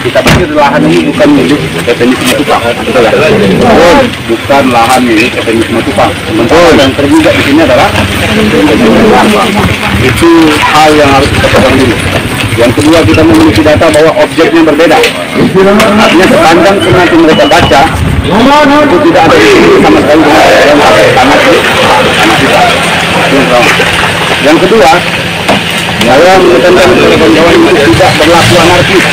kita pikir lahan ini bukan milik PTN Simatupang, betul ya? Bukan lahan milik PTN Simatupang. Betul. Yang tergugat di sini adalah itu hal yang harus kita pegang dulu. Yang kedua, kita memiliki data bahwa objeknya berbeda. Artinya sepanjang nanti mereka baca, itu tidak ada di sini sama sekali dengan tanah kita. Yang kedua, saya menekankan kawan-kawan ini tidak berlaku anarkis,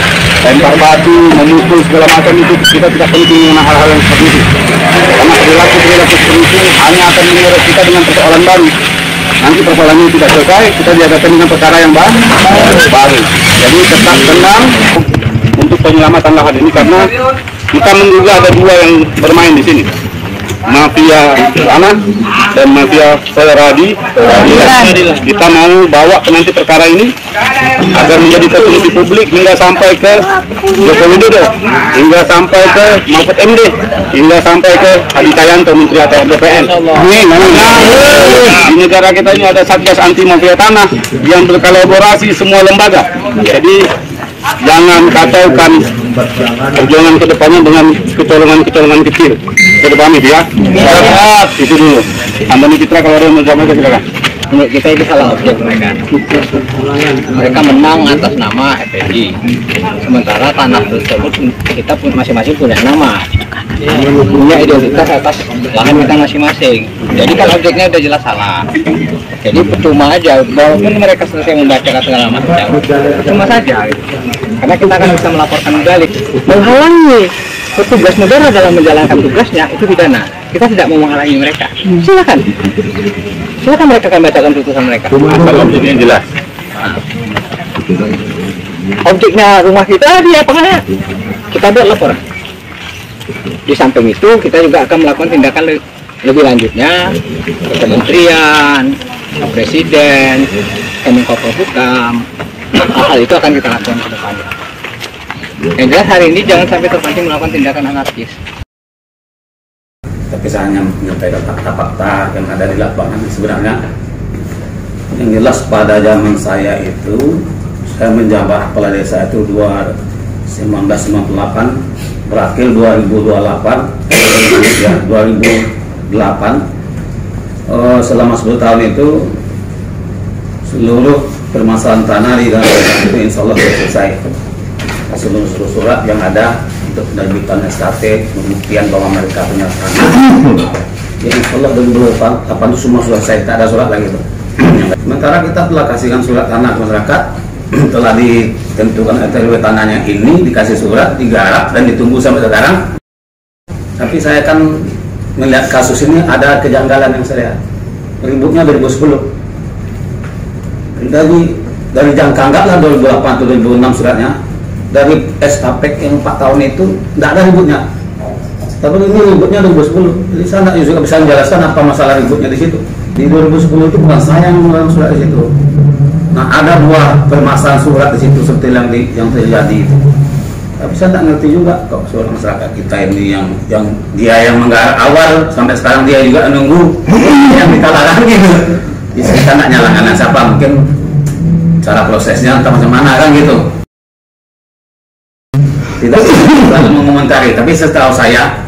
lempar batu, memukul segala macam itu kita tidak penting dengan hal-hal yang seperti itu. Karena perilaku seperti itu hanya akan menyeret kita dengan persoalan baru. Nanti persoalannya tidak selesai, kita dihadapkan dengan perkara yang baru. Jadi tetap tenang untuk penyelamatan lahan ini karena kita menduga ada dua yang bermain di sini. Mafia tanah dan mafia peradi. Kita mau bawa ke nanti perkara ini agar menjadi solusi publik hingga sampai ke Joko Widodo, hingga sampai ke Mahfud MD, hingga sampai ke Hadi Cahyanto, Menteri ATR BPN. Di negara kita ini ada Satgas Anti Mafia Tanah yang berkolaborasi semua lembaga. Jadi jangan kacaukan perjuangan kedepannya dengan kecolongan kecil. Kedepannya ya. Itu dulu. Andani Citra kalau ada yang mau sampaikan silakan. Menurut kita itu salah objek mereka. Mereka menang atas nama FPI. Sementara tanah tersebut kita masing-masing punya nama. Punya identitas atas lahan kita masing-masing. Jadi kan objeknya udah jelas salah. Jadi percuma aja, walaupun mereka selesai membaca segala macam, cuma saja. Karena kita akan bisa melaporkan balik, menghalangi petugas negara dalam menjalankan tugasnya itu pidana. Kita tidak mau menghalangi mereka. Silakan mereka akan bacakan putusan mereka. Asal objeknya jelas. Objeknya rumah kita dia apa? Kita buat laporan. Di samping itu kita juga akan melakukan tindakan lebih lanjutnya ke kementerian, ke presiden, Kemenko Polhukam. Hal itu akan kita lakukan ke depannya. Yang jelas hari ini jangan sampai terpancing melakukan tindakan anarkis. Tapi saya hanya menyampaikan fakta-fakta yang ada di lapangan. Sebenarnya yang jelas pada zaman saya itu, saya menjabat kepala desa itu 1998 berakhir 2028 ya 2008. Selama 10 tahun itu seluruh permasalahan tanah di dalam itu insya Allah sudah selesai. Seluruh surat yang ada untuk penerbitan SKT, pembuktian bahwa mereka punya tanah. Ya insya Allah 2008 itu semua sudah selesai, tak ada surat lagi tuh. Sementara kita telah kasihkan surat tanah ke masyarakat, telah ditentukan RW tanahnya ini, dikasih surat, digarap dan ditunggu sampai sekarang. Tapi saya kan melihat kasus ini ada kejanggalan yang saya ributnya 2010. Dari jangka lah 2008 atau 2006 suratnya. Dari SKP yang 4 tahun itu tidak ada ributnya. Tapi ini ributnya 2010. Jadi saya juga bisa menjelaskan apa masalah ributnya di situ. Di 2010 itu bukan saya yang mengeluarkan surat di situ. Nah, ada dua permasalahan surat di situ seperti yang terjadi itu. Tapi saya tidak ngerti juga kok soal masyarakat kita ini yang dia yang menggarap awal sampai sekarang dia juga nunggu yang dikalahkan gitu. Jadi kita tidak nyalakan siapa, mungkin cara prosesnya entah macam mana kan gitu. Tidak selalu mengomentari, tapi setahu saya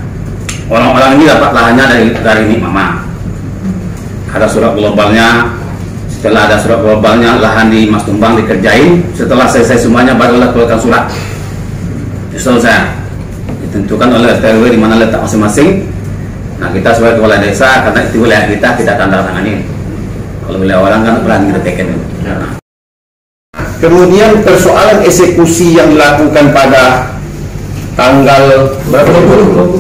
orang-orang ini dapat lahannya dari Nik Mama. Ada surat globalnya. Setelah ada surat globalnya, lahan di Mas Tumbang dikerjain. Setelah selesai semuanya, barulah keluarkan surat. Justru saya ditentukan oleh RW di mana letak masing-masing. Nah, kita sebagai kepala desa karena itu wilayah kita tidak tanda tangan ini. Kalau wilayah orang kan berani kita teken. Nah. Kemudian persoalan eksekusi yang dilakukan pada tanggal berapa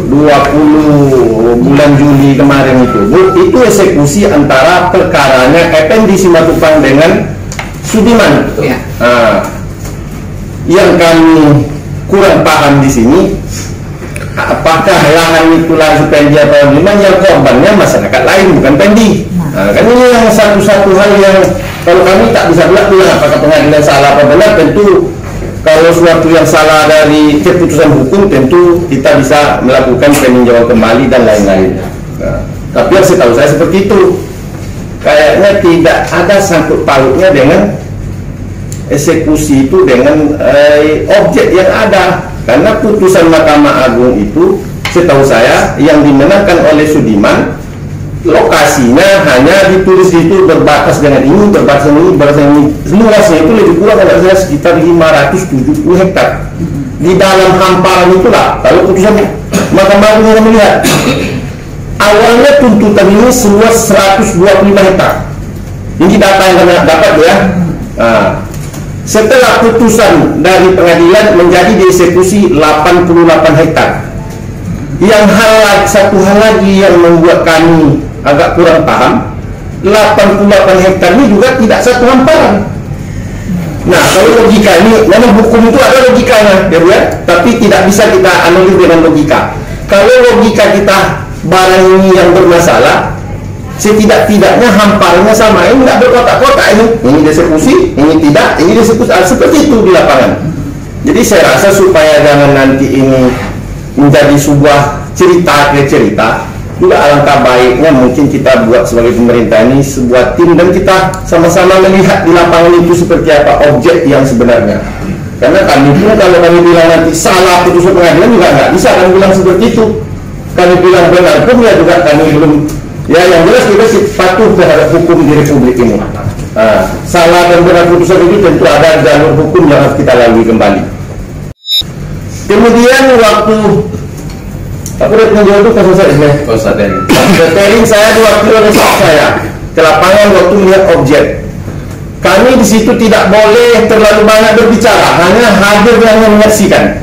20 bulan Juli kemarin itu eksekusi antara perkaranya Effendi Simatupang dengan Sudiman. Ya. Yang kami kurang paham di sini, apakah lahan itu lahan Pendi atau Sudiman yang korbannya masyarakat lain bukan Pendi. Kan ini yang satu-satu hal yang kalau kami tak bisa bilang apakah pengadilan salah apa benar. Tentu kalau suatu yang salah dari keputusan hukum tentu kita bisa melakukan peninjauan kembali dan lain-lain. Tapi yang setahu saya seperti itu, kayaknya tidak ada sangkut pautnya dengan eksekusi itu dengan objek yang ada. Karena putusan Mahkamah Agung itu setahu saya yang dimenangkan oleh Sudiman, lokasinya hanya ditulis itu berbatas dengan ini, berbatas dengan ini, berbatas dengan ini. Luasnya itu lebih kurang kalau saya sekitar 570 hektar. Di dalam hamparan itulah kalau putusan Mahkamah Agung yang melihat awalnya tuntutan ini seluas 125 hektar. Ini data yang kami dapat ya. Nah, setelah putusan dari pengadilan menjadi dieksekusi 88 hektar. Satu hal lagi yang membuat kami agak kurang paham, 88 hektar ini juga tidak satu hamparan. Nah, kalau logika ini, memang hukum itu ada logikanya, ya, tapi tidak bisa kita analisis dengan logika. Kalau logika kita barang ini yang bermasalah, setidak-tidaknya hamparannya sama, ini tidak berkotak-kotak, ini dieksekusi, ini tidak, ini dieksekusi, seperti itu di lapangan. Jadi saya rasa supaya jangan nanti ini menjadi sebuah cerita ke cerita, juga alangkah baiknya mungkin kita buat sebagai pemerintah ini sebuah tim dan kita sama-sama melihat di lapangan itu seperti apa objek yang sebenarnya. Karena kami pun kalau kami bilang nanti salah putusan pengadilan juga nggak bisa kami bilang seperti itu. Kami bilang benar pun ya juga kami belum. Ya yang jelas kita patuh terhadap hukum di Republik ini. Salah dan benar putusan itu tentu ada jalur hukum yang harus kita lalui kembali. Kemudian waktu aku udah menjawab itu kasus saya. Catering saya diwakili oleh saya ke lapangan waktu melihat objek. Kami di situ tidak boleh terlalu banyak berbicara, hanya hadir yang menyaksikan.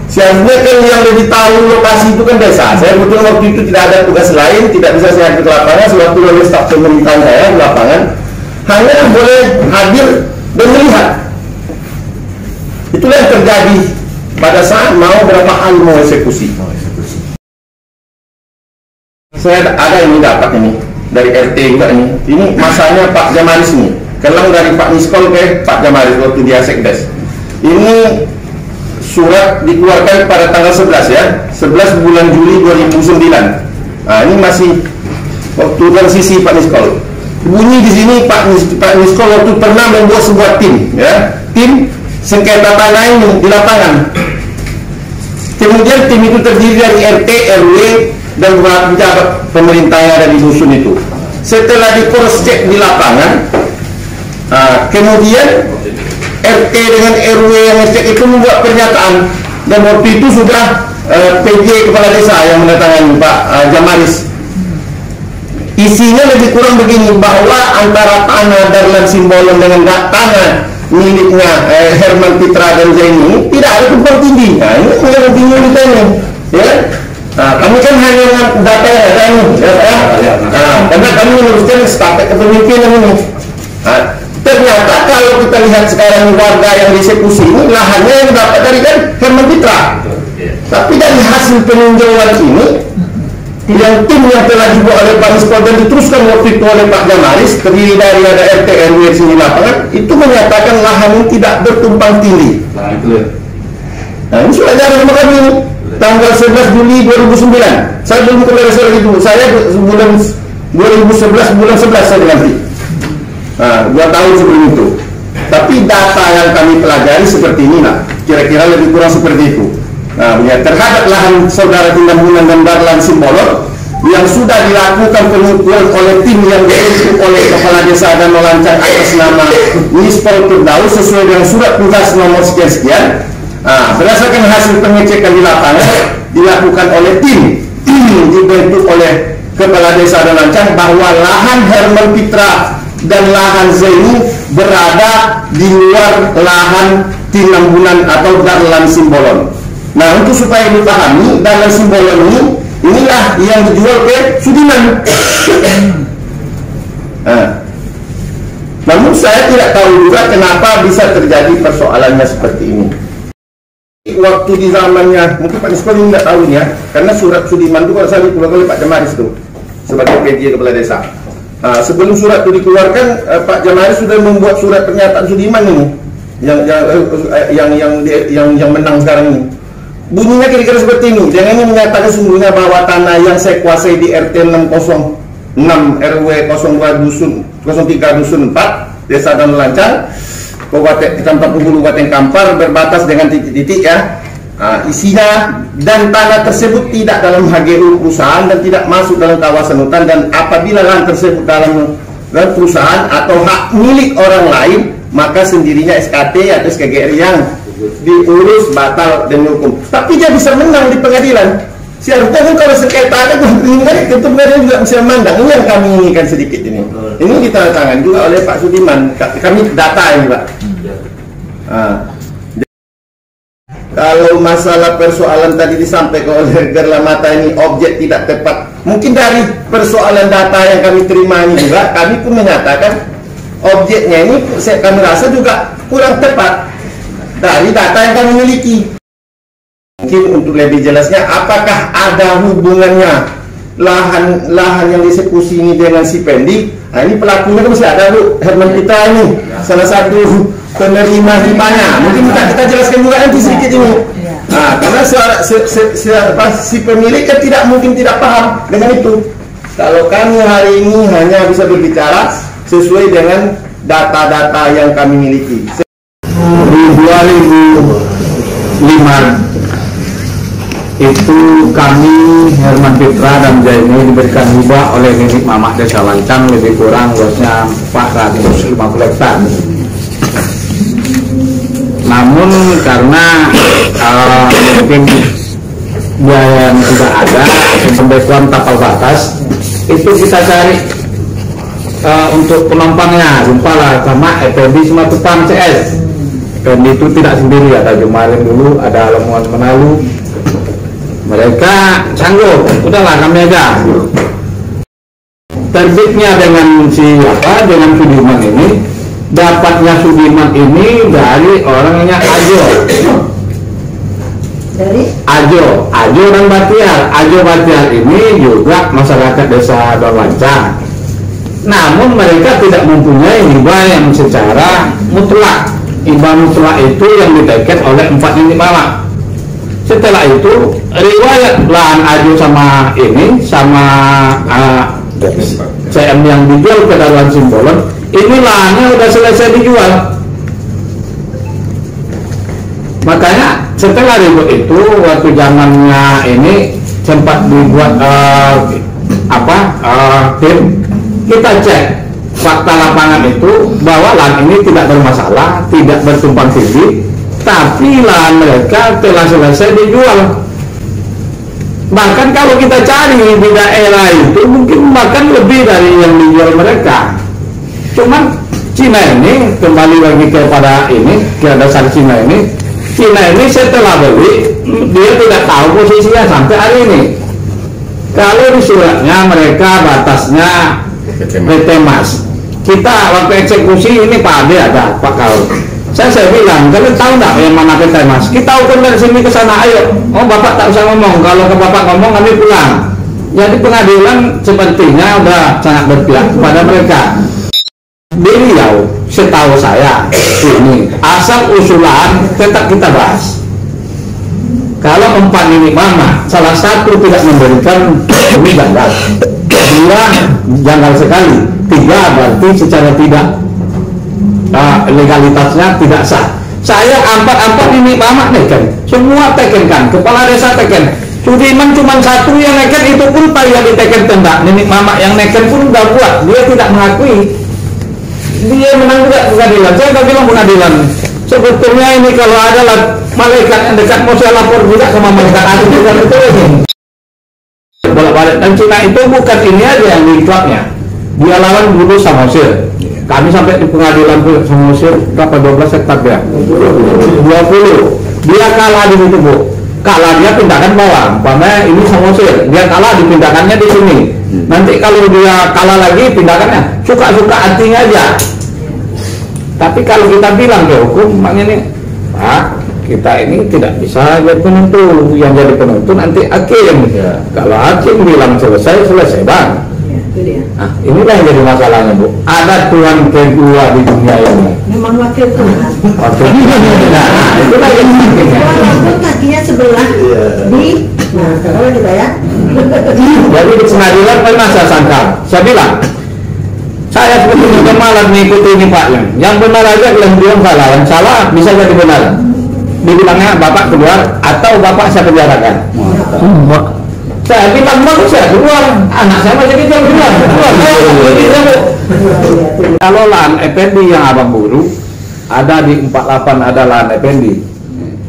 Seharusnya kan yang lebih tahu lokasi itu kan desa. Saya betul waktu itu tidak ada tugas lain, tidak bisa saya hadir ke lapangan. Sewaktu oleh staf pemerintahan saya di lapangan, hanya boleh hadir dan melihat. Itulah yang terjadi pada saat mau berapa kali mau eksekusi. Saya ada ini dapat ini dari RT juga ini. Ini masanya Pak Jamaris ini. Kelang dari Pak Niskol ke Pak Jamaris waktu dia sekdes. Ini surat dikeluarkan pada tanggal 11 ya, 11 bulan Juli 2009. Nah, ini masih waktu transisi Pak Niskol. Bunyi di sini Pak Niskol waktu pernah membuat sebuah tim ya, tim sengketa tanah ini di lapangan. Kemudian tim itu terdiri dari RT, RW dan beberapa pejabat pemerintah yang ada di dusun itu. Setelah di cross check di lapangan, kemudian RT dengan RW yang ngecek itu membuat pernyataan, dan waktu itu sudah PJ kepala desa yang mendatangani Pak Jamaris. Isinya lebih kurang begini, bahwa antara tanah Darlan Simbolon dengan tanah miliknya Herman Pitra dan Zaini tidak ada tumpang tindih. Nah, ini yang bingung kita ini, ya. Nah, kami kan hanya dengan data yang ada ini, ya. Karena kami meneruskan stafet kepemimpinan ini. Nah, ternyata kalau kita lihat sekarang warga yang dieksekusi ini lahannya yang dapat dari kan Herman Pitra. Tapi dari hasil peninjauan ini, yang tim yang telah dibuat oleh Pak Niskol dan diteruskan waktu itu oleh Pak Jamaris, terdiri dari ada RT RW sini lapangan, itu menyatakan lahan ini tidak bertumpang tindih. Nah, ini sudah ada sama kami ini. Tanggal 11 Juli 2009. Saya belum kembali itu. Saya bulan 2011 bulan 11 saya diganti. Nah, 2 tahun sebelum itu. Tapi data yang kami pelajari seperti ini lah. Kira-kira lebih kurang seperti itu. Nah, ya, terhadap lahan saudara Tinambunan dan Darlan Simbolon yang sudah dilakukan pengukuran oleh tim yang dibentuk oleh Kepala Desa dan Melancang atas nama Nispol Firdaus sesuai dengan surat tugas nomor sekian-sekian. Berdasarkan hasil pengecekan di lapangan dilakukan oleh tim dibentuk oleh Kepala Desa dan Lancang bahwa lahan Herman Pitra dan lahan Zaini berada di luar lahan Tinambunan atau Darlan Simbolon. Nah, untuk supaya dipahami, Darlan Simbolon ini inilah yang dijual ke Sudiman. Namun saya tidak tahu juga kenapa bisa terjadi persoalannya seperti ini. Waktu di zamannya, mungkin Pak Niskol ini tidak tahu ya, karena surat Sudiman itu kalau saya dikeluarkan oleh Pak Jamaris itu sebagai PJ Kepala Desa. Sebelum surat itu dikeluarkan, Pak Jamaris sudah membuat surat pernyataan Sudiman ini, yang menang sekarang ini. Bunyinya kira-kira seperti ini. Dia ini menyatakan sesungguhnya bahwa tanah yang saya kuasai di RT 606 RW 02 Dusun 03 Dusun 4 Desa dan Lancang Kabupaten Kampar Bulu Kabupaten Kampar berbatas dengan titik-titik ya. isinya dan tanah tersebut tidak dalam HGU perusahaan dan tidak masuk dalam kawasan hutan, dan apabila lahan tersebut dalam perusahaan atau hak milik orang lain, maka sendirinya SKT atau SKGR yang diurus batal demi hukum. Tapi dia bisa menang di pengadilan. Seharusnya kan kalau sengketa ada tentu pengadilan juga bisa memandang. Ini yang kami inginkan sedikit ini. Ini ditandatangani juga oleh Pak Sudiman. Kami data ini, Pak. Kalau masalah persoalan tadi disampaikan oleh Gerlamata ini objek tidak tepat, mungkin dari persoalan data yang kami terima ini juga kami pun menyatakan objeknya ini kami rasa juga kurang tepat dari data yang kami miliki. Mungkin untuk lebih jelasnya, apakah ada hubungannya lahan yang dieksekusi ini dengan si Pendi? Nah, ini pelakunya kan masih ada, Bu. Herman kita ini salah satu penerima hibahnya. Mungkin kita jelaskan juga nanti sedikit ini. Nah, karena si pemilik kan tidak mungkin tidak paham dengan itu. Kalau kami hari ini hanya bisa berbicara sesuai dengan data-data yang kami miliki. Di 2005 itu kami Herman Fitra dan Jaini diberikan hibah oleh Nenek Mamak Desa Lancang, lebih kurang luasnya 450 hektar. Namun karena mungkin biaya yang tidak ada, pembetulan tapal batas, itu kita cari untuk penumpangnya, jumpalah sama Effendi Simatupang CS. Effendi itu tidak sendiri, ada Jumalin dulu, ada Lamongan Menalu. Mereka sanggup, udahlah kami aja. Terbitnya dengan dengan Sudirman ini, dapatnya Sudirman ini dari orangnya Ajo. Dari Ajo dan Batiar. Ajo Batiar ini juga masyarakat desa Lancang. Namun mereka tidak mempunyai hibah yang secara mutlak. Hibah mutlak itu yang diteken oleh 4 Nenek Mamak. Setelah itu riwayat lahan Ajo sama CM yang dijual ke Darwan Simbolon, ini lahannya udah selesai dijual. Makanya setelah ribut itu, waktu zamannya ini sempat dibuat tim, kita cek fakta lapangan itu bahwa lahan ini tidak bermasalah, tidak bertumpang tindih, tapi lahan mereka telah selesai dijual. Bahkan kalau kita cari di daerah itu mungkin bahkan lebih dari yang dijual mereka. Cuman Cina ini, kembali lagi kepada ini, ke dasar Cina ini setelah beli, dia tidak tahu posisinya sampai hari ini. Kalau di suratnya mereka batasnya PT Mas. Kita waktu eksekusi ini Pak Ade ada, Pak Kaur. Saya bilang, kalian tahu nggak yang mana PT Mas? Kita ukur dari sini ke sana, ayo. Oh, Bapak tak usah ngomong. Kalau ke Bapak ngomong, kami pulang. Jadi pengadilan sepertinya udah sangat berpihak kepada mereka. Beliau, setahu saya, ini asal usulan tetap kita bahas. Kalau 4 Nenek Mamak, salah satu tidak memberikan, ini janggal. 2 janggal sekali. 3 berarti secara tidak legalitasnya tidak sah. Saya 4 Nenek Mamak neken, semua tekenkan, kepala desa teken. Sudirman cuma 1 yang neken, itu pun payah diteken tenda. Nenek Mamak yang neken pun udah buat, dia tidak mengakui. Dia menang juga pengadilan. Saya nggak bilang pengadilan. Sebetulnya ini kalau ada malaikat yang dekat mau saya lapor juga sama malaikat aku juga itu ini. Bolak-balik. Dan Cina itu bukan ini aja yang diklapnya. Dia lawan dulu Samosir. Kami sampai di pengadilan Samosir berapa 12 hektar dia. 20. Dia kalah di situ, Bu. Kalah dia pindahkan bawah. Umpamanya ini Samosir. Dia kalah dipindahkannya di sini. Nanti kalau dia kalah lagi pindahkannya suka-suka artinya aja. Tapi kalau kita bilang ke hukum, makanya ini Pak, kita ini tidak bisa jadi penentu. Yang jadi penentu nanti hakim. Kalau hakim bilang selesai Bang. Nah, inilah yang jadi masalahnya, Bu. Ada Tuhan kedua di dunia ini. Memang wakil Tuhan. Nah, itulah yang pentingnya. Walaupun kakinya sebelah di, nah kalau kita ya. Jadi di pengadilan pernah saya sangka, saya bilang, saya sebetulnya malas mengikuti ini Pak. Yang benar aja kalian bilang salah, yang salah bisa jadi benar. dibilangnya bapak keluar atau bapak saya penjarakan. Saya bilang bagus saya keluar, anak saya masih kecil keluar. Kalau lahan Effendi yang abang buru ada di 48 ada lahan Effendi,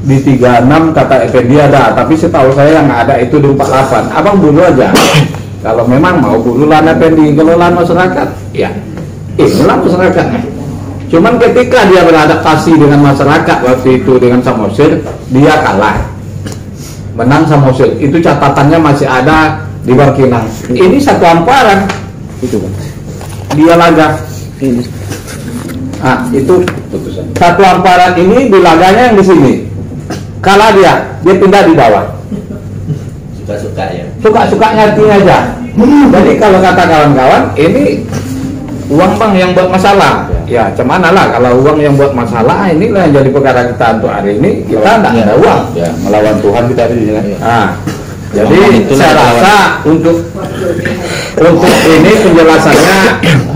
di 36 kata Effendi ada, tapi setahu saya yang ada itu di 48. Abang buru aja. Kalau memang mau buru lahan Effendi, kalau lahan masyarakat, ya inilah masyarakatnya. Cuman ketika dia beradaptasi dengan masyarakat waktu itu dengan Samosir, dia kalah. Menang Samosir, itu catatannya masih ada di Bangkinang. Ini satu hamparan. Itu kan. Dia laga. Ini. Ah, itu putusan. Satu hamparan ini di laganya yang di sini. Kalah dia pindah di bawah. Suka-suka ya. Suka-sukanya artinya aja. Jadi kalau kata kawan-kawan, ini uang bang yang buat masalah. Ya, cuman lah kalau uang yang buat masalah inilah yang jadi perkara kita untuk hari ini. Kita tidak ada uang. Ya, melawan Tuhan kita di sini. Nah, jadi saya rasa untuk ini penjelasannya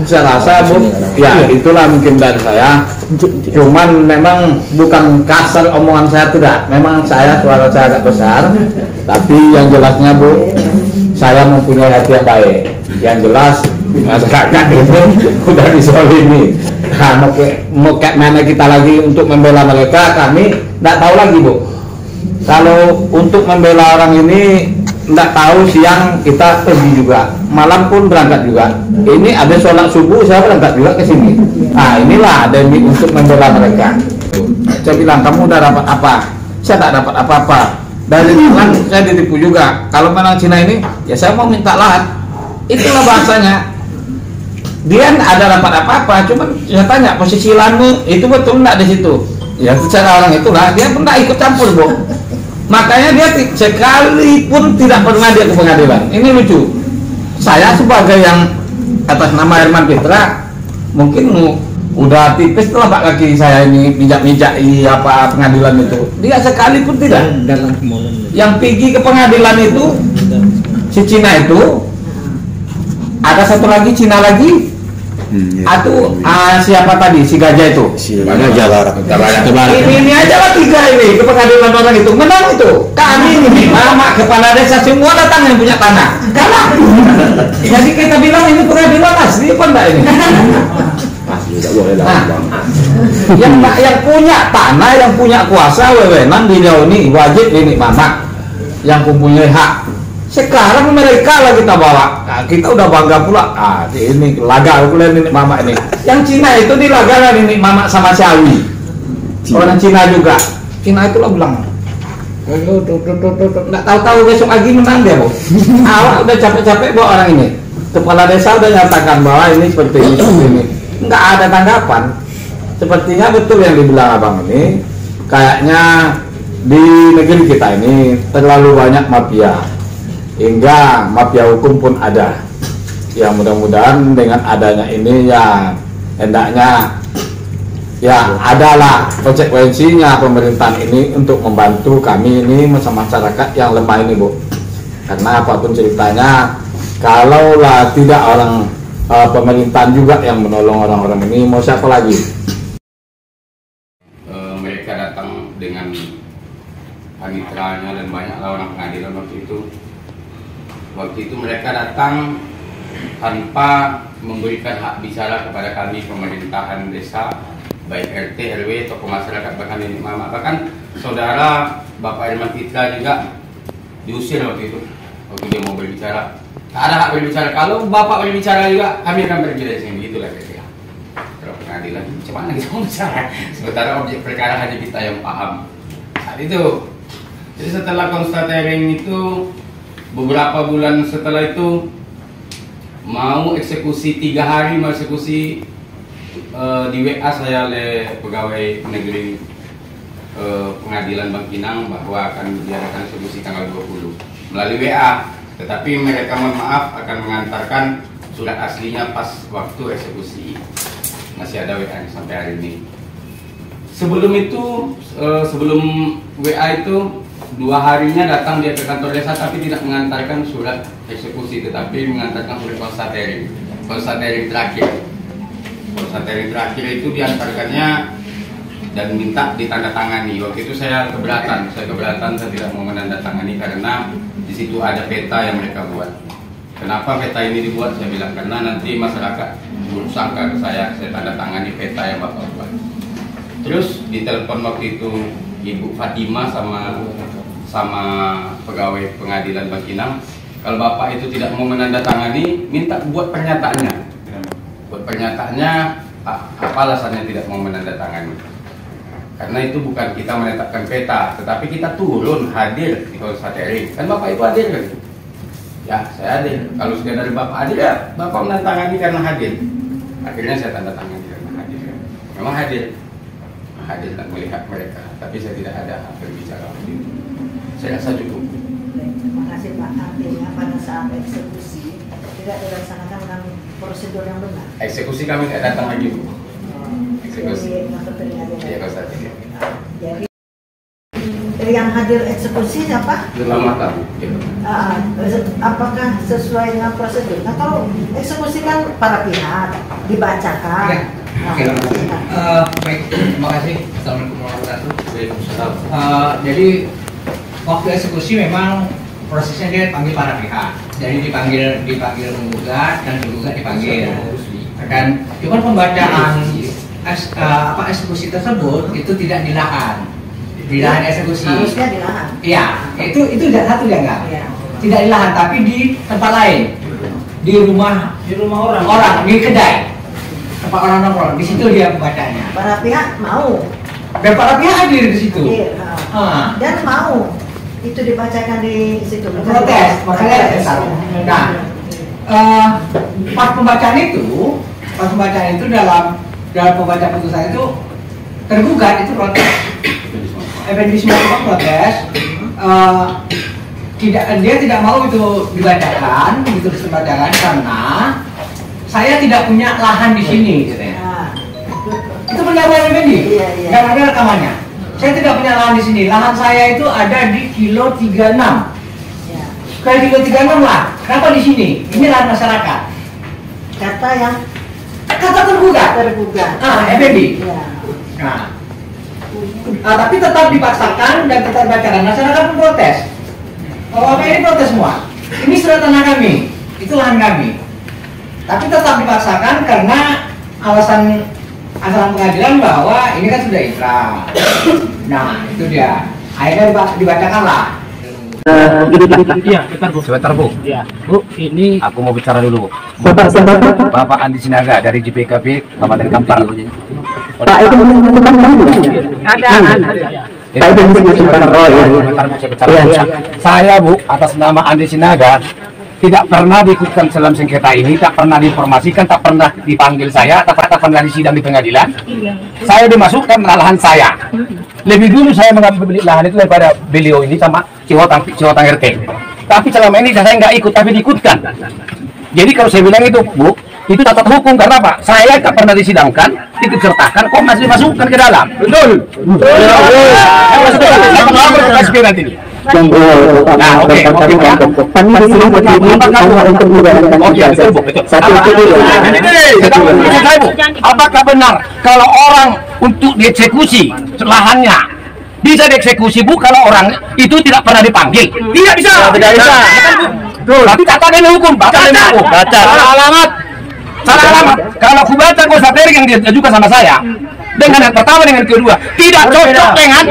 saya rasa Bu, ya itulah mungkin dari saya. Cuman memang bukan kasar omongan saya tidak. Memang suara saya agak besar. Tapi yang jelasnya Bu, saya mempunyai hati yang baik. Yang jelas masyarakat itu udah disolimi. Nah, mau kayak mana kita lagi untuk membela mereka, kami tidak tahu lagi Bu. Kalau untuk membela orang ini tidak tahu, siang kita pergi juga, malam pun berangkat juga. Ini ada sholat subuh saya berangkat juga ke sini. Nah inilah demi untuk membela mereka. Saya bilang kamu udah dapat apa? Saya tak dapat apa-apa. Dari bilang saya ditipu juga. Kalau menang Cina ini, ya saya mau minta lahan. Itulah bahasanya. Dia ada dapat apa-apa, cuman saya tanya posisi lahanmu itu betul enggak di situ? Ya secara orang itulah dia pun tidak ikut campur Bu. Makanya dia sekalipun tidak pernah dia ke pengadilan. Ini lucu. Saya sebagai yang atas nama Herman Fitra mungkin udah tipis lah Pak kaki saya ini mijak-mijak apa pengadilan itu. Dia sekalipun tidak. Yang pergi ke pengadilan itu si Cina itu, ada satu lagi Cina lagi. Atau siapa tadi si gajah itu? Gajah Barat. Ini aja lah 3 ini ke pengadilan orang itu menang itu. Kami ini mama kepala desa semua datang yang punya tanah. Kalah. Jadi kita bilang ini pengadilan asli apa enggak ini? Tidak boleh lah. Yang punya tanah, yang punya kuasa wewenang di jauh ini wajib ini mama yang mempunyai hak. Sekarang mereka lah kita bawa. Nah, kita udah bangga pula. Ah, ini laga pula ini mama ini. Yang Cina itu di laga ini mama sama Syawi. Orang Cina juga. Cina itulah bilang. Nggak tahu-tahu besok lagi menang dia Bu. Awak udah capek-capek bawa orang ini. Kepala desa udah nyatakan bahwa ini seperti ini, seperti ini. Nggak ada tanggapan. Sepertinya betul yang dibilang abang ini. Kayaknya di negeri kita ini terlalu banyak mafia. Hingga mafia hukum pun ada. Ya mudah-mudahan dengan adanya ini ya hendaknya ya adalah konsekuensinya pemerintahan ini untuk membantu kami ini masyarakat yang lemah ini Bu. Karena apapun ceritanya, kalaulah tidak orang pemerintahan juga yang menolong orang-orang ini, mau siapa lagi? Mereka datang dengan panitranya dan banyaklah orang pengadilan waktu itu. Waktu itu mereka datang tanpa memberikan hak bicara kepada kami pemerintahan desa, baik RT, RW, tokoh masyarakat, bahkan nenek mama. Bahkan saudara Bapak Herman Fitra juga diusir waktu itu, waktu dia mau berbicara. Tak ada hak berbicara. Kalau Bapak berbicara juga, kami akan pergi dari sini. Begitulah kira-kira. Kalau pengadilan, macam mana kita mau bicara? Sementara objek perkara hanya kita yang paham. Saat itu, jadi setelah konstatering itu, beberapa bulan setelah itu mau eksekusi 3 hari mau eksekusi di WA saya oleh pegawai negeri pengadilan Bangkinang bahwa akan diadakan eksekusi tanggal 20 melalui WA, tetapi mereka mohon maaf akan mengantarkan surat aslinya pas waktu eksekusi. Masih ada WA sampai hari ini. Sebelum itu sebelum WA itu 2 harinya datang dia ke kantor desa tapi tidak mengantarkan surat eksekusi, tetapi mengantarkan surat konstatering terakhir. Konstatering terakhir itu diantarkannya dan minta ditandatangani. Waktu itu saya keberatan, saya tidak mau menandatangani karena di situ ada peta yang mereka buat. Kenapa peta ini dibuat? Saya bilang karena nanti masyarakat bersangka ke saya tandatangani peta yang Bapak buat. Terus di telepon waktu itu Ibu Fatima sama pegawai pengadilan Bangkinang, kalau Bapak itu tidak mau menandatangani, minta buat pernyataannya. Buat pernyataannya, apa alasannya tidak mau menandatangani? Karena itu bukan kita menetapkan peta, tetapi kita turun hadir di Konsta Tering. Kan Bapak itu hadir kan? Ya, saya hadir. Kalau sudah dari Bapak hadir, ya Bapak menandatangani karena hadir. Akhirnya saya tanda tangan karena hadir. Memang hadir dan melihat mereka, tapi saya tidak ada berbicara waktu itu. Saya rasa cukup. Terima kasih Pak. Artinya pada saat eksekusi tidak dilaksanakan dengan prosedur yang benar. Eksekusi kami tidak datang lagi, Bu. Eksekusi. Jadi, Jadi yang hadir eksekusi siapa? Selamat Bu. Apakah sesuai dengan prosedur? Nah, kalau eksekusi kan para pihak dibacakan. Ya. Oke, baik, terima kasih. Assalamualaikum warahmatullahi wabarakatuh. Jadi waktu eksekusi memang prosesnya dia panggil para pihak. Jadi dipanggil menggugat dan tergugat dipanggil. Dan cuma pembacaan eksekusi tersebut itu tidak di lahan eksekusi. Harusnya di lahan. Iya, itu satu dianggap. Ya. Tidak di lahan, tapi di tempat lain, di rumah orang, di kedai. Tempat orang nongkrong, di situ dia pembacanya. Para pihak mau. Dan para pihak hadir di situ. Hadir, dan mau itu dibacakan di situ. Protes, makanya taruh. Nah, pas pembacaan itu dalam pembacaan putusan itu tergugat itu protes. Effendi semua protes. Dia tidak mau itu dibacakan karena saya tidak punya lahan di sini, katanya. Itu pendapat Effendi, dan ada rekamannya. Saya tidak punya lahan di sini. Lahan saya itu ada di kilo 36. Kayak kilo 36 lah. Kenapa di sini? Ini lahan masyarakat. Kata tergugat. Effendi. Tapi tetap dipaksakan dan tetap dibacakan. Masyarakat pun protes. Bahwa ini protes semua. Ini surat tanah kami, itu lahan kami. Tapi tetap dipaksakan karena alasan pengadilan bahwa ini kan sudah inkrah. Nah, itu dia. Akhirnya dibacakanlah. Sebentar Bu. Ya, Bu, ini Aku mau bicara dulu, Bu. Bapak Andi Sinaga dari JPKP Kabupaten Kampar. Pak itu menentukan ada. Pak itu menentukan Saya Bu, atas nama Andi Sinaga tidak pernah diikutkan dalam sengketa ini, tak pernah diinformasikan, tak pernah dipanggil saya, tak pernah disidang di pengadilan. Saya dimasukkan ke lahan saya. Lebih dulu saya mengambil lahan itu daripada beliau ini sama Ciwotang RT. Tapi selama ini saya nggak ikut, tapi diikutkan. Jadi kalau saya bilang itu Bu, itu catat hukum karena apa? Saya tak pernah disidangkan, disertakan, kok masih dimasukkan ke dalam. Betul. Nah, oke. Kami di sini berdiri hanya untuk menjalankan apakah benar kalau orang untuk dieksekusi lahannya bisa dieksekusi Bu kalau orang itu tidak pernah dipanggil? Tidak bisa. Tidak bisa. Tapi katakan hukum, baca salah alamat. Kalau aku baca Konsta Tering yang diajukan sama saya dengan yang pertama dengan kedua tidak cocok dengan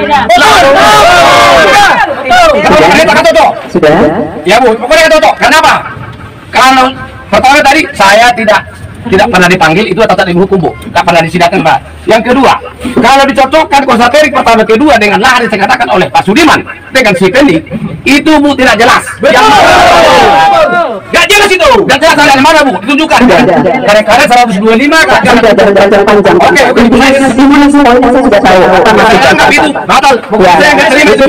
sudah. Ya Bu, pokoknya cocok. Kenapa? Kalau pertama tadi saya tidak pernah dipanggil, itu atas hukum Bu, tak pernah disidangkan Pak. Yang kedua, kalau dicocokkan Konsta Tering pertama kedua dengan lahan yang dikatakan oleh Pak Sudiman dengan si Effendi, itu Bu tidak jelas. Gak jelas itu, gak jelas dari mana Bu, ditunjukkan. Karena 125 kan. Oke, saya sudah tahu. itu batal. Saya nggak terima itu.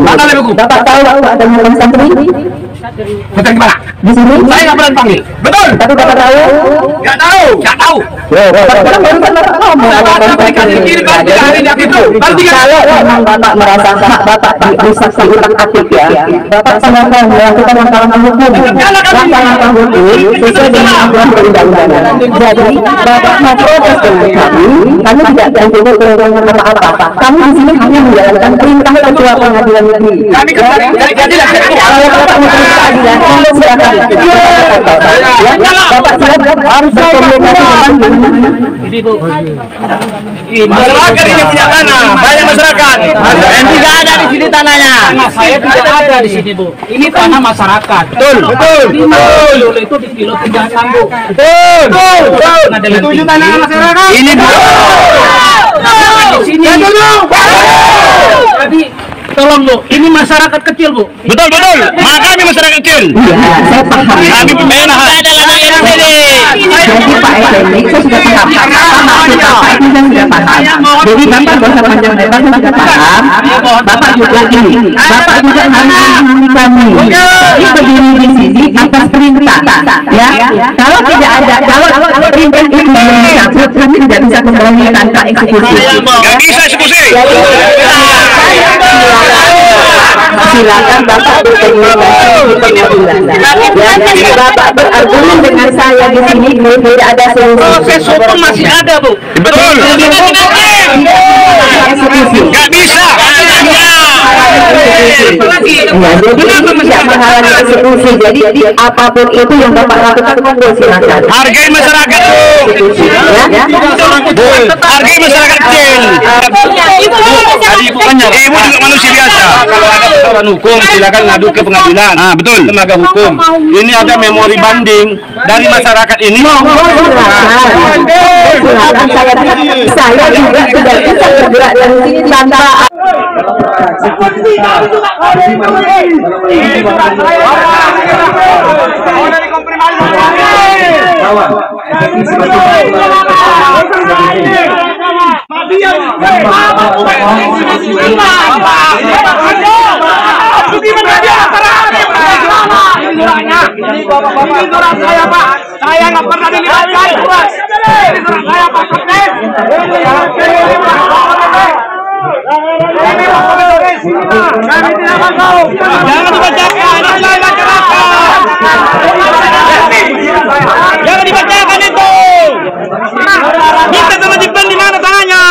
Batal Bapak tahu adanya Konsta Tering? Betul gimana? Di sini saya nggak pernah panggil. Betul. Tapi Bapak tahu? Nggak tahu. Nggak tahu. Kalau memang Bapak merasa hak Bapak dirusak di utak-atik ya, Bapak silakan melakukan langkah-langkah hukum. Langkah-langkah hukum sesuai dengan aturan perundang-undangan. Jadi Bapak mau protes dengan kami tidak mencoba perundang-undangan apa-apa. Kami di sini hanya menjalankan perintah Ketua Pengadilan Negeri. Kami kembali dari keadilan. Kalau Bapak mau keadilan, monggo silakan. Bapak silakan harus berkomunikasi dengan ini Bu. Masyarakat ini punya tanah, banyak masyarakat. Dan tidak ada di sini tanahnya. Saya tidak ada di sini Bu. Ini tanah masyarakat. Betul, betul, betul. Itu di kilo 36 Bu. Betul, betul. Setuju tanah masyarakat. Ini Di sini. Jadi tolong Bu, ini masyarakat kecil Bu. betul, betul. Makanya masyarakat kecil. Saya paham. Kami pembela hak. Jadi Pak Effendi, saya sudah paham. Maksud Bapak itu saya sudah paham. Jadi Bapak gak usah panjang lebar, saya sudah paham. Bapak juga ini, Bapak juga harus memahami kami. Ini berdiri di sini atas perintah, ya. Kalau tidak ada, kalau perintah itu belum dicabut, kami tidak bisa kembali tanpa eksekusi. Gak bisa eksekusi. Silakan Bapak berkomunikasi di pengadilan. Ya, Bapak berargumen dengan saya di sini tidak ada solusi. Proses hukum masih ada Bu. Betul. Eksekusi. Gak bisa. Ya, jadi ini tidak menghalangi eksekusi. Jadi apapun itu yang Bapak lakukan, monggo silakan. Hargai masyarakat Bu. Ya. Hargai masyarakat kecil. Ibu juga manusia biasa. Kalau ada persoalan hukum silakan ngadu ke pengadilan. Ah, betul. Tenaga hukum. Ini ada memori banding dari masyarakat ini. Silakan saya juga tidak bisa bergerak dari sini tanpa Saya nggak pernah dilibatkan. Ini surat saya Pak Kapten. Kami tidak mau. Jangan dibacakan. Jangan dibacakan itu. Minta sama Jipen di mana tangannya?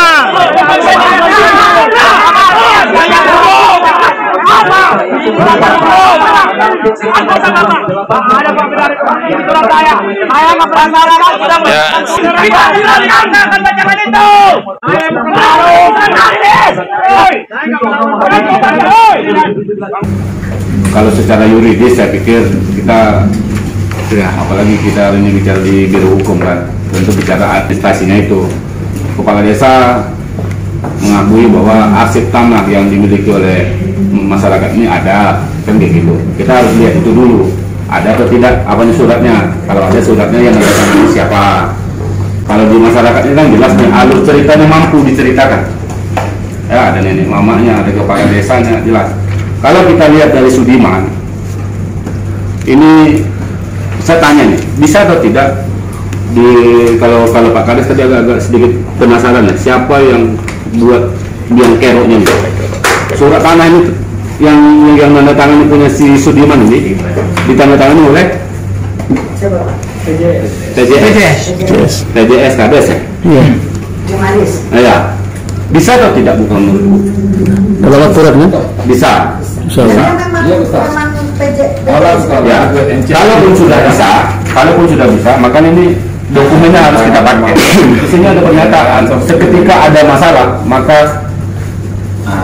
Kalau secara yuridis saya pikir kita ya, apalagi kita ini bicara di biro hukum kan, tentu bicara administrasinya itu kepala desa mengakui bahwa arsip tanah yang dimiliki oleh masyarakat ini ada, kan kayak gitu. Kita harus lihat itu dulu, ada atau tidak apanya suratnya. Kalau ada suratnya yang ada tanah siapa. Kalau di masyarakat ini kan jelas nih, alur ceritanya mampu diceritakan. Ya, ada nenek mamanya, ada kepala desanya, jelas. Kalau kita lihat dari Sudiman, ini saya tanya nih, bisa atau tidak kalau Pak Kades tadi agak sedikit penasaran ya, siapa yang buat biang keroknya nih? Surat tanah ini yang tanda tangan punya si Sudiman ini ditandatangani oleh TJS Kades ya? Iya. Ya. Bisa atau tidak bukan menurutku? Kalau aturannya Bisa. Memang PJ. Ya, kalaupun sudah bisa, maka ini dokumennya harus kita pakai. Di sini ada pernyataan, seketika ada masalah, maka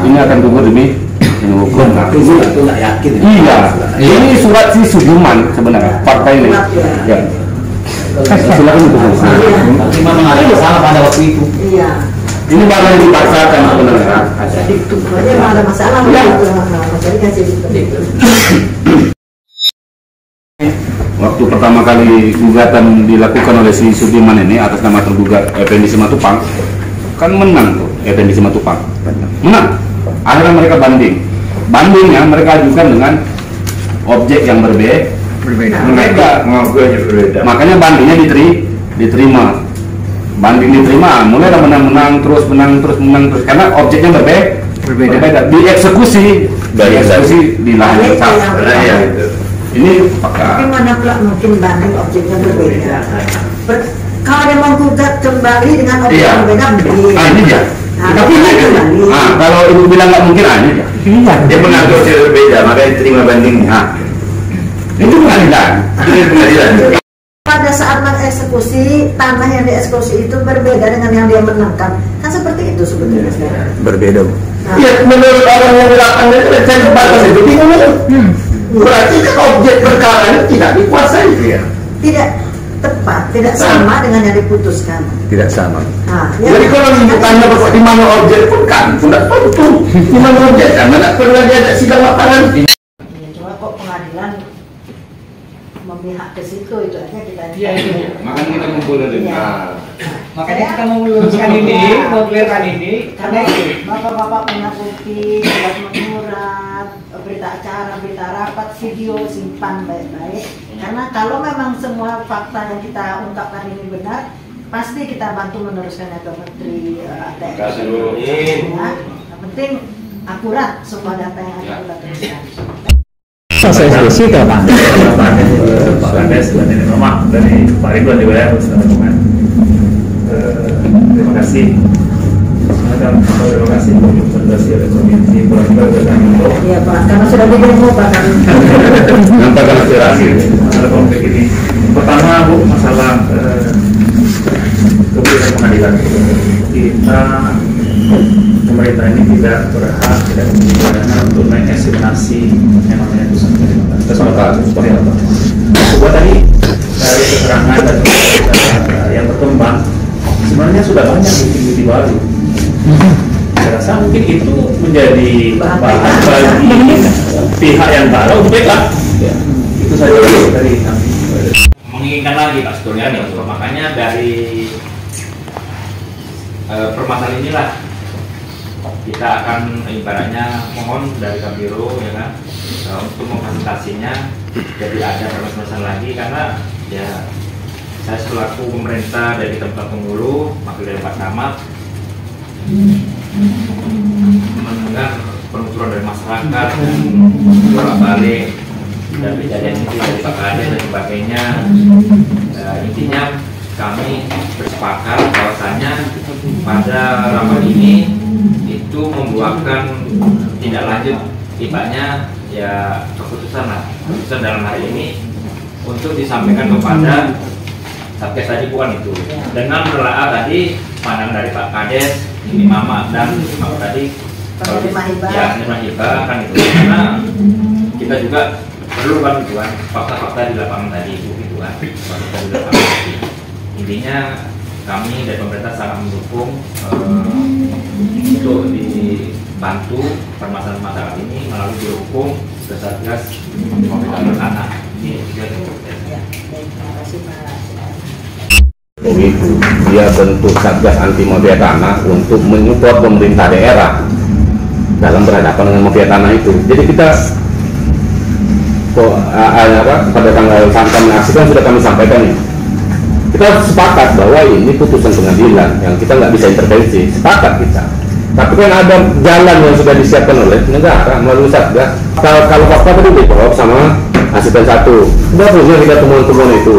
ini akan gugur demi hukum. Itu nggak yakin. Iya, ini surat si Sudiman sebenarnya, partai ini. Ya. Silakan itu. Tapi memang ada masalah pada waktu itu. Iya. Ini baru yang dipaksakan sebenarnya. Pokoknya ada masalah. Jadi kasih Waktu pertama kali gugatan dilakukan oleh si Sudiman ini atas nama tergugat Effendi Simatupang, kan menang tuh Effendi Simatupang, menang. Akhirnya mereka bandingnya mereka ajukan dengan objek yang berbeda. berbeda. Makanya bandingnya diterima. Banding diterima, mulai menang terus karena objeknya berbeda. Dieksekusi di lahan yang sama. Ya, itu. Ini Tapi mana pula mungkin banding objeknya berbeda. Kalau dia menggugat kembali dengan objek Iya. yang berbeda, mungkin. ini dia. Nah, tapi ini kembali. Kalau ibu bilang nggak mungkin, ini dia. Dia mengatur objek berbeda, makanya diterima bandingnya. Nah, itu pengadilan. Ini pengadilan. Pada saat mengeksekusi, tanah yang dieksekusi itu berbeda dengan yang dia menangkan. Kan seperti itu sebetulnya sekarang. Berbeda. Nah, Ya, menurut orang yang di lapangan itu saya batas itu bingung. Berarti kan objek perkara ini tidak dikuasai dia. tidak tepat, tidak sama dengan yang diputuskan. Tidak sama. Nah, Jadi kalau ditanya bapak di mana objek pun kan sudah tentu di mana objek kan mana pernah dia ada sidang lapangan. Ya, cuma kok pengadilan memihak ke situ itu aja kita. Iya, itu. Makanya kita ngumpul dari Iya. Makanya kita mau meluruskan ini, mau clearkan ini, Karena bapak-bapak punya bukti, surat menyurat, berita acara, berita rapat, video simpan baik-baik. Karena kalau memang semua fakta yang kita ungkapkan ini benar, pasti kita bantu meneruskannya ke Menteri ATM. Kasih dulu. Ya, yang penting akurat semua data yang ada kita teruskan. Saya diskusi ke Pak. Pak Kades dan ini Mama dari Pak Ridwan juga ya, teman-teman. Terima kasih. Terima kasih untuk presentasi oleh Komisi Politika dan Info. Iya Pak, karena sudah didemo Pak kan. Nampak aspirasi. Masalah konflik ini. Pertama Bu, masalah keputusan pengadilan. Kita pemerintah ini tidak berhak, tidak memiliki dana untuk mengeksekusi yang namanya putusan pengadilan. Seperti apa? Sebuah tadi dari keterangan dan yang berkembang sebenarnya sudah banyak bukti-bukti baru. Saya rasa mungkin itu menjadi bahan bagi pihak yang baru untuk backup. Itu saja dari kami. Menginginkan lagi Pak sebetulnya nih, makanya dari permasalahan inilah kita akan ibaratnya mohon dari Kabiro ya kan untuk memfasilitasinya jadi ada permasalahan lagi, karena ya saya selaku pemerintah dari tempat penghulu wakil dari Pak Camat mendengar penuturan dari masyarakat dan bolak-balik dan kejadian itu dari Pak Kades dan sebagainya. Intinya kami bersepakat bahwasanya pada rapat ini itu membuahkan tindak lanjut, tibanya ya keputusan dalam hari ini untuk disampaikan kepada Satgas tadi, bukan itu dengan menelaah tadi pandangan dari Pak Kades, ini Mama dan Mama tadi kalau ya Hibah kan itu, karena kita juga perlu kan itu kan fakta-fakta di lapangan tadi itu gitu kan, fakta di lapangan tadi. Intinya kami dari pemerintah sangat mendukung untuk dibantu permasalahan masyarakat ini melalui biro hukum ke Satgas Komitmen Anak. Begitu dia bentuk Satgas anti mafia tanah untuk menyupport pemerintah daerah dalam berhadapan dengan mafia tanah itu. Jadi kita pada tanggal kami aksi kan sudah kami sampaikan nih, kita sepakat bahwa ini putusan pengadilan yang kita nggak bisa intervensi, sepakat kita. Tapi kan ada jalan yang sudah disiapkan oleh negara melalui Satgas. Kalau fakta tadi dijawab sama asisten satu, sudah punya kita temuan-temuan itu.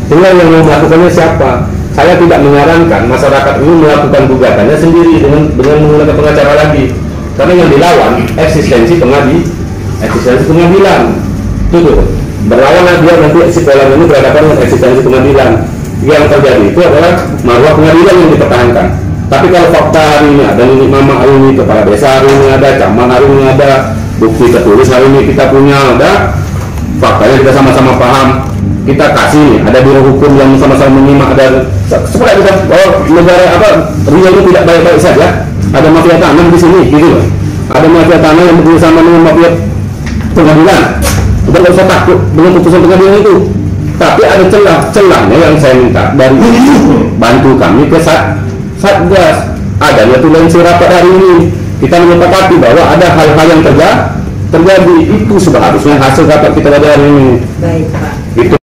Tinggal yang mau melakukannya siapa? Saya tidak menyarankan masyarakat ini melakukan gugatannya sendiri dengan menggunakan pengacara lagi, karena yang dilawan eksistensi pengadilan. Itu berlawan dia nanti si kolam ini berhadapan dengan eksistensi pengadilan. Yang terjadi itu adalah marwah pengadilan yang dipertahankan. Tapi kalau fakta hari ini ada ini Mama hari ini, kepala desa hari ini ada, camat hari ini ada, bukti tertulis hari ini kita punya ada, faktanya kita sama-sama paham, kita kasih nih, ada biro hukum yang sama-sama menyimak, ada supaya kita negara Rio ini tidak baik-baik saja. Ada mafia tanah di sini, gitu loh. Ada mafia tanah yang bekerjasama dengan mafia pengadilan. Udah nggak usah takut dengan putusan pengadilan itu. Tapi ada celahnya yang saya minta dari bantu kami ke Satgas. Adanya tuh lain rapat hari ini kita menyepakati bahwa ada hal-hal yang terjadi. Itu seharusnya hasil rapat kita pada hari ini. Baik Pak. Itu